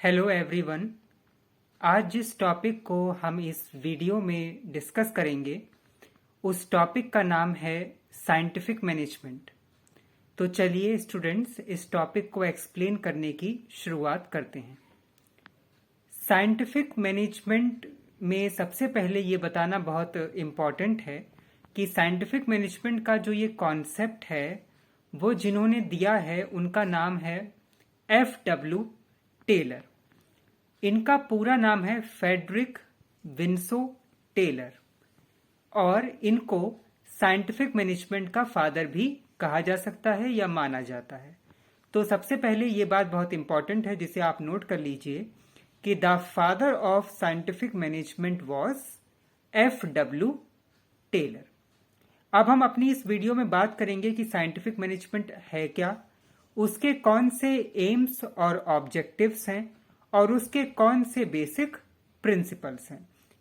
Hello everyone. आज जिस topic को हम इस वीडियो में डिस्कस करेंगे उस टॉपिक का नाम है साइंटिफिक मैनेजमेंट। तो चलिए स्टूडेंट्स इस टॉपिक को एक्सप्लेन करने की शुरुआत करते हैं। साइंटिफिक मैनेजमेंट में सबसे पहले ये बताना बहुत इम्पॉर्टेंट है कि साइंटिफिक मैनेजमेंट का जो ये कॉन्सेप्ट है वो जिन्होंने दिया है उनका नाम है F.W. टेलर। इनका पूरा नाम है फ्रेडरिक विंसो टेलर और इनको साइंटिफिक मैनेजमेंट का फादर भी कहा जा सकता है या माना जाता है। तो सबसे पहले ये बात बहुत इंपॉर्टेंट है जिसे आप नोट कर लीजिए कि the father of scientific management was F.W. Taylor. अब हम अपनी इस वीडियो में बात करेंगे कि साइंटिफिक मैनेजमेंट है क्या, उसके कौन से एम्स और ऑब्जेक्टिव्स हैं और उसके कौन से बेसिक प्रिंसिपल्स हैं।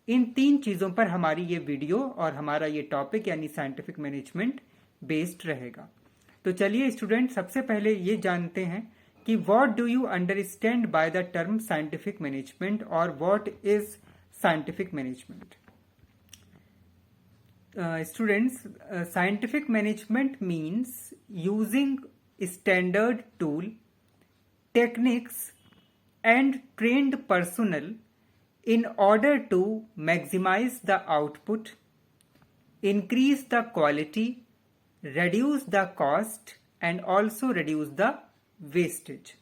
इन तीन चीजों पर हमारी ये वीडियो और हमारा ये टॉपिक यानी साइंटिफिक मैनेजमेंट बेस्ड रहेगा। तो चलिए स्टूडेंट सबसे पहले ये जानते हैं कि what do you understand by the term scientific management और what is scientific management. Students, scientific management means using standard tool, techniques and trained personnel in order to maximize the output, increase the quality, reduce the cost and also reduce the wastage।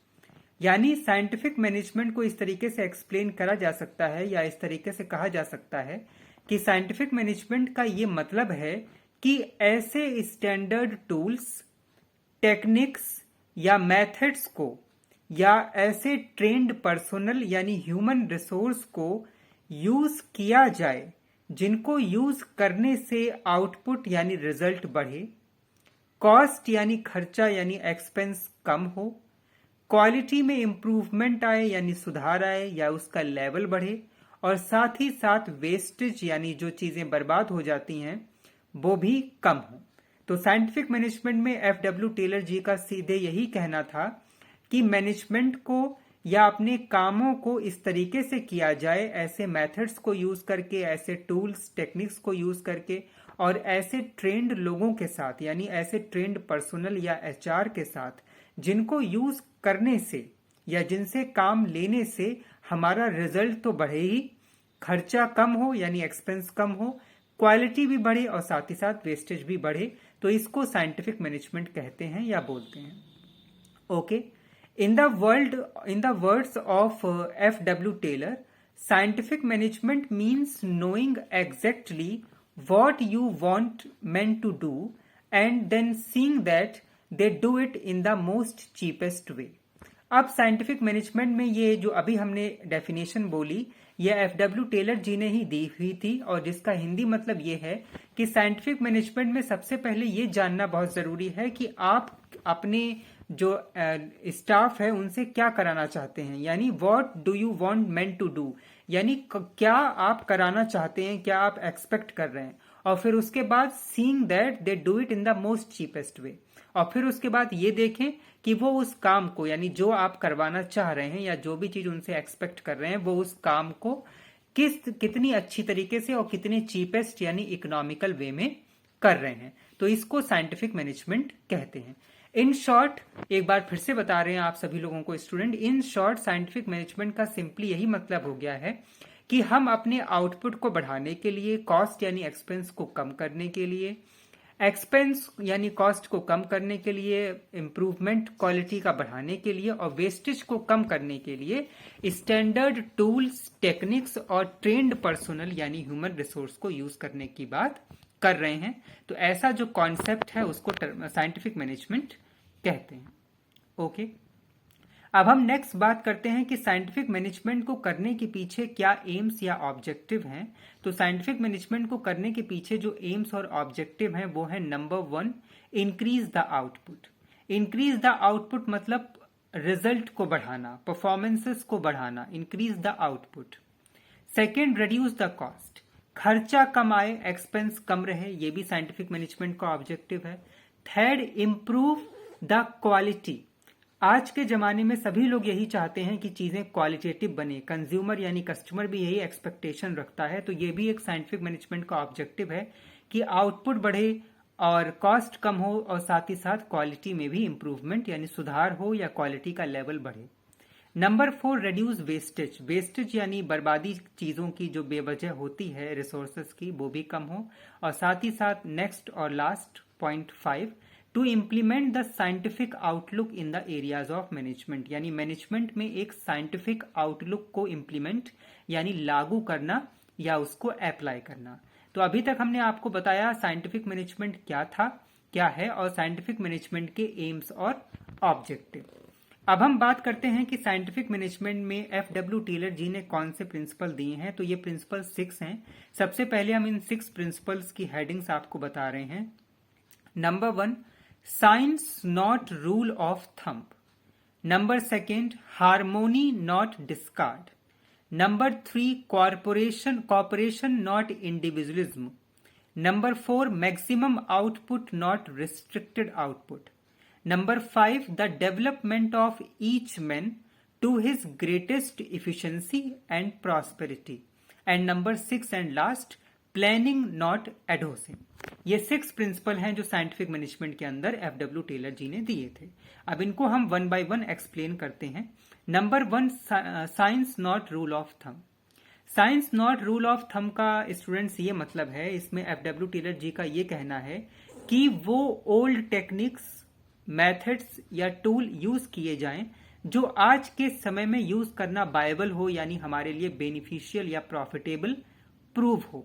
यानी scientific management को इस तरीके से explain करा जा सकता है या इस तरीके से कहा जा सकता है कि साइंटिफिक मैनेजमेंट का ये मतलब है कि ऐसे स्टैंडर्ड टूल्स, टेक्निक्स या मेथड्स को या ऐसे ट्रेंड पर्सोनल यानी ह्यूमन रिसोर्स को यूज किया जाए जिनको यूज करने से आउटपुट यानी रिजल्ट बढ़े, कॉस्ट यानी खर्चा यानी एक्सपेंस कम हो, क्वालिटी में इंप्रूवमेंट आए यानी सुधार आए या उसका लेवल बढ़े और साथ ही साथ वेस्टेज यानी जो चीजें बर्बाद हो जाती हैं वो भी कम हो। तो साइंटिफिक मैनेजमेंट में F.W. टेलर जी का सीधे यही कहना था कि मैनेजमेंट को या अपने कामों को इस तरीके से किया जाए, ऐसे मेथड्स को यूज करके, ऐसे टूल्स टेक्निक्स को यूज करके और ऐसे ट्रेंड लोगों के साथ यानी ऐसे ट्रेंड पर्सनल या HR के साथ जिनको यूज करने से या जिनसे काम लेने से हमारा रिजल्ट तो बढ़े ही, खर्चा कम हो यानी एक्सपेंस कम हो, क्वालिटी भी बढ़े और साथ ही साथ वेस्टेज भी बढ़े। तो इसको साइंटिफिक मैनेजमेंट कहते हैं या बोलते हैं। Okay, in the words of F.W. Taylor, scientific management means knowing exactly what you want men to do and then seeing that they do it in the most cheapest way। अब scientific management में ये जो अभी हमने definition बोली ये F.W. Taylor जी ने ही दी हुई थी और जिसका हिंदी मतलब ये है कि साइंटिफिक मैनेजमेंट में सबसे पहले ये जानना बहुत जरूरी है कि आप अपने जो स्टाफ है उनसे क्या कराना चाहते हैं, यानी what do you want men to do, यानी क्या आप कराना चाहते हैं, क्या आप एक्सपेक्ट कर रहे हैं। और फिर उसके बाद seeing that they do it in the most cheapest way, और फिर उसके बाद ये देखें कि वो उस काम को यानी जो आप करवाना चाह रहे हैं या जो भी चीज उनसे एक्सपेक्ट कर रहे हैं वो उस काम को कितनी अच्छी तरीके से और कितने चीपेस्ट यानी इकोनॉमिकल वे में कर रहे हैं। तो इसको साइंटिफिक मैनेजमेंट कहते हैं। इन शॉर्ट, एक बार फिर से बता रहे हैं आप सभी लोगों को student, in short scientific management का सिंपली यही मतलब हो गया है कि हम अपने आउटपुट को बढ़ाने के लिए, कॉस्ट यानी एक्सपेंस को कम करने के लिए, एक्सपेंस यानी कॉस्ट को कम करने के लिए, इंप्रूवमेंट क्वालिटी का बढ़ाने के लिए और वेस्टेज को कम करने के लिए स्टैंडर्ड टूल्स, टेक्निक्स और ट्रेंड पर्सोनल यानी ह्यूमन रिसोर्स को यूज करने की बात कर रहे हैं। तो ऐसा जो कॉन्सेप्ट है उसको साइंटिफिक मैनेजमेंट कहते हैं। ओके, अब हम नेक्स्ट बात करते हैं कि साइंटिफिक मैनेजमेंट को करने के पीछे क्या एम्स या ऑब्जेक्टिव हैं। तो साइंटिफिक मैनेजमेंट को करने के पीछे जो एम्स और ऑब्जेक्टिव हैं वो है number 1, increase the output. Increase the output मतलब रिजल्ट को बढ़ाना, परफॉर्मेंसेस को बढ़ाना, increase the output. Second, reduce the cost, खर्चा कम आए, एक्सपेंस कम रहे, ये भी साइंटिफिक मैनेजमेंट का ऑब्जेक्टिव है। थर्ड, इंप्रूव द क्वालिटी, आज के ज़माने में सभी लोग यही चाहते हैं कि चीज़ें क्वालिटेटिव बने, कंज्यूमर यानी कस्टमर भी यही एक्सपेक्टेशन रखता है। तो ये भी एक साइंटिफिक मैनेजमेंट का ऑब्जेक्टिव है कि आउटपुट बढ़े और कॉस्ट कम हो और साथ ही साथ क्वालिटी में भी इम्प्रूवमेंट यानी सुधार हो या क्वालिटी का लेवल बढ़े। Number 4, reduce wastage. वेस्टेज यानी बर्बादी चीज़ों की जो बेवजह होती है रिसोर्सेज की, वो भी कम हो। और साथ ही साथ नेक्स्ट और last point 5, to implement the scientific outlook in the areas of management, यानी मैनेजमेंट में एक साइंटिफिक आउटलुक को इम्प्लीमेंट यानी लागू करना या उसको अप्लाई करना। तो अभी तक हमने आपको बताया साइंटिफिक मैनेजमेंट क्या था, क्या है और साइंटिफिक मैनेजमेंट के एम्स और ऑब्जेक्टिव। अब हम बात करते हैं कि साइंटिफिक मैनेजमेंट में एफ.डब्ल्यू. टेलर जी ने कौन से प्रिंसिपल दिए हैं। तो ये प्रिंसिपल 6 हैं। सबसे पहले हम इन 6 प्रिंसिपल्स की हेडिंग्स आपको बता रहे हैं। Number 1, science not rule of thumb. Number 2, harmony not discard. Number 3, corporation not individualism. Number 4, maximum output not restricted output. Number 5, the development of each man to his greatest efficiency and prosperity. And number 6 and last, planning not adhosing. ये 6 principal हैं जो scientific management के अंदर F.W.. Taylor जी ने दिए थे। अब इनको हम 1 by 1 एक्सप्लेन करते हैं। Number 1, science not rule of thumb. Science not rule of thumb का स्टूडेंट्स ये मतलब है, इसमें एफ.डब्ल्यू. टेलर जी का ये कहना है कि वो ओल्ड टेक्निक्स, मेथड्स या टूल यूज किए जाएं जो आज के समय में यूज करना वायबल हो यानी हमारे लिए बेनिफिशियल या प्रॉफिटेबल प्रूव हो।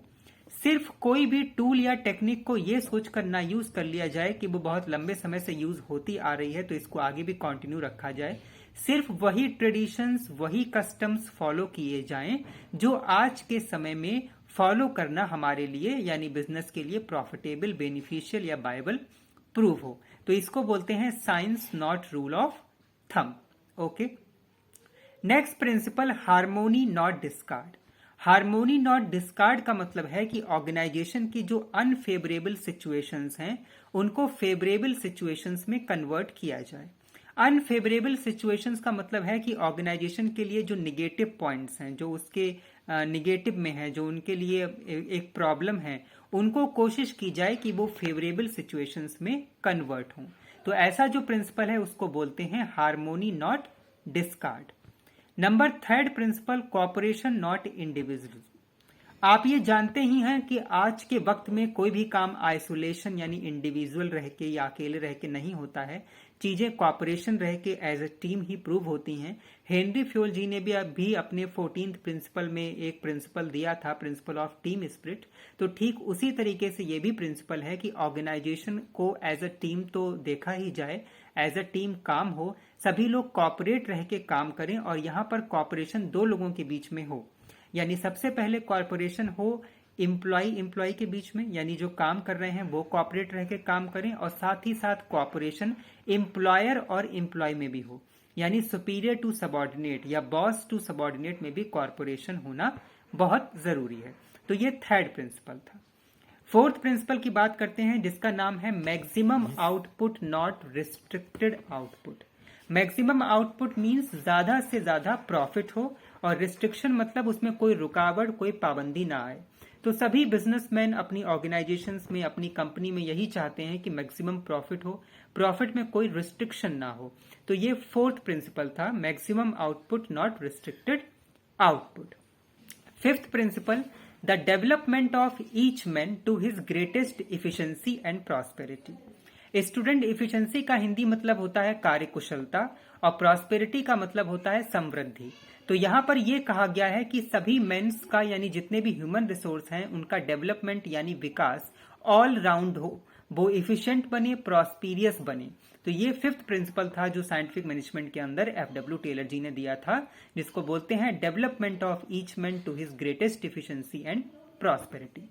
सिर्फ कोई भी टूल या टेक्निक को यह सोचकर ना यूज कर लिया जाए कि वो बहुत लंबे समय से यूज होती आ रही है तो इसको आगे भी कंटिन्यू रखा जाए। सिर्फ वही ट्रेडिशंस, वही कस्टम्स फॉलो किए जाएं जो आज के समय में फॉलो करना हमारे लिए यानी बिजनेस के लिए प्रॉफिटेबल, बेनिफिशियल या वायबल प्रूव हो। तो इसको बोलते हैं science not rule of thumb. Okay, next principle, harmony not discard. Harmony not discard का मतलब है कि ऑर्गेनाइजेशन की जो अनफेवरेबल सिचुएशंस हैं उनको फेवरेबल सिचुएशंस में कन्वर्ट किया जाए। अनफेवरेबल सिचुएशंस का मतलब है कि ऑर्गेनाइजेशन के लिए जो निगेटिव पॉइंट्स हैं, जो उसके निगेटिव में है, जो उनके लिए एक प्रॉब्लम है, उनको कोशिश की जाए कि वो फेवरेबल सिचुएशंस में कन्वर्ट हों। तो ऐसा जो प्रिंसिपल है उसको बोलते हैं harmony not discard. Number 3 principle, cooperation not individualism. आप ये जानते ही हैं कि आज के वक्त में कोई भी काम आइसोलेशन यानी इंडिविजुअल रह के या अकेले रह के नहीं होता है। चीजें कॉपरेशन रह के एज ए टीम ही प्रूव होती हैं। हेनरी फ्योल जी ने भी अपने 14th प्रिंसिपल में एक प्रिंसिपल दिया था, प्रिंसिपल ऑफ टीम स्पिरिट। तो ठीक उसी तरीके से ये भी प्रिंसिपल है कि ऑर्गेनाइजेशन को एज अ टीम तो देखा ही जाए, एज अ टीम काम हो, सभी लोग कॉपरेट रह के काम करें और यहाँ पर कॉपरेशन 2 लोगों के बीच में हो। यानी सबसे पहले कॉर्पोरेशन हो एम्प्लॉय के बीच में, यानी जो काम कर रहे हैं वो कॉपरेट रह के काम करें, और साथ ही साथ कॉपरेशन एम्प्लॉयर और एम्प्लॉय में भी हो, यानी सुपीरियर टू सबॉर्डिनेट या बॉस टू सबॉर्डिनेट में भी कॉर्पोरेशन होना बहुत जरूरी है। तो ये 3rd प्रिंसिपल था। 4th प्रिंसिपल की बात करते हैं जिसका नाम है maximum output not restricted output. Maximum output means ज्यादा से ज्यादा प्रॉफिट हो और रिस्ट्रिक्शन मतलब उसमें कोई रुकावट, कोई पाबंदी ना आए। तो सभी बिजनेसमैन अपनी ऑर्गेनाइजेशंस में, अपनी कंपनी में यही चाहते हैं कि मैक्सिमम प्रॉफिट हो, प्रॉफिट में कोई रिस्ट्रिक्शन ना हो। तो ये 4th प्रिंसिपल था, maximum output not restricted output. 5th principle, the development of each man to his greatest efficiency and prosperity. Student, efficiency का हिंदी मतलब होता है कार्यकुशलता और प्रॉस्पेरिटी का मतलब होता है समृद्धि। तो यहाँ पर यह कहा गया है कि सभी मेंस का यानी जितने भी ह्यूमन रिसोर्स हैं उनका डेवलपमेंट यानी विकास ऑल राउंड हो, वो इफिशिएंट बने, प्रॉस्पीरियस बने। तो ये 5th प्रिंसिपल था जो साइंटिफिक मैनेजमेंट के अंदर एफ.डब्ल्यू. टेलर जी ने दिया था, जिसको बोलते हैं development of each man to his greatest efficiency and prosperity.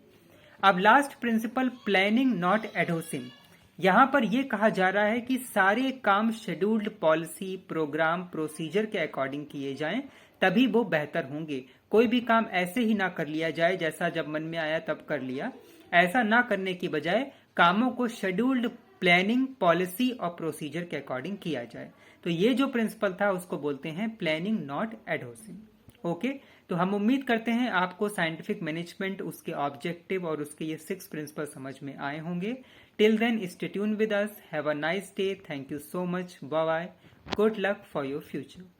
अब last principle, planning not adhocing. यहां पर यह कहा जा रहा है कि सारे काम शेड्यूल्ड पॉलिसी, प्रोग्राम, प्रोसीजर के अकॉर्डिंग किए जाएं, तभी वो बेहतर होंगे। कोई भी काम ऐसे ही ना कर लिया जाए जैसा जब मन में आया तब कर लिया। ऐसा ना करने की बजाय कामों को शेड्यूल्ड प्लानिंग पॉलिसी और प्रोसीजर के अकॉर्डिंग किया जाए। तो ये जो प्रिंसिपल था उसको बोलते हैं प्लानिंग नॉट एडहोसिंग। ओके, तो हम उम्मीद करते हैं आपको साइंटिफिक मैनेजमेंट, उसके ऑब्जेक्टिव और उसके ये 6 प्रिंसिपल समझ में आए होंगे। Till then stay tune with us, have a nice day, thank you so much, bye bye, good luck for your future.